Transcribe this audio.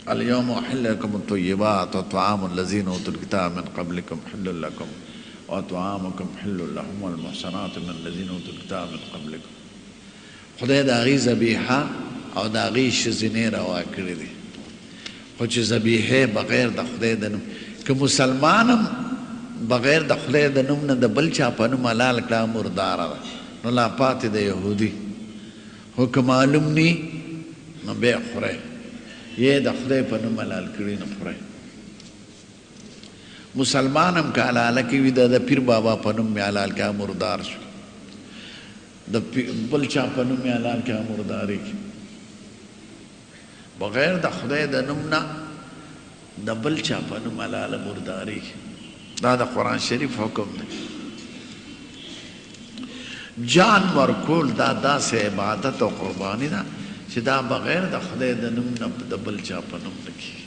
اليوم أحل لكم الطيبات وطعام الذين أوتوا الكتاب من قبلكم حل لكم وطعامكم حل لهم والمحصنات من الذين أوتوا الكتاب من قبلكم. خدای د هغې ذبیحه او د هغې ښځینې روا کړي دي، خو چې ذبیحې بغیر د خدای د نوم، که مسلمانم بغیر د خدای د نوم نه د بل چا په نوم حلال کړه مرداره ده، نو لا پاتې د یهودي. خو که معلوم نی نو بیا خورئ، یې د خدای په نوم حلال کړي نو خورئ. مسلمان هم که حلاله کوي د پیر بابا په نوم مې حلال کړه مردار شو، د بل چا په نوم یې حلال کړه مرداري کې. بغیر د خدای د نوم نه د بل چا په نوم حلاله مرداري کې. دا د قرآن شریف حکم دی. جان ورکول دا داسې عبادت او قرباني ده چې دا بغیر د خدای د نوم نه د بل چا په نوم نه کېږي.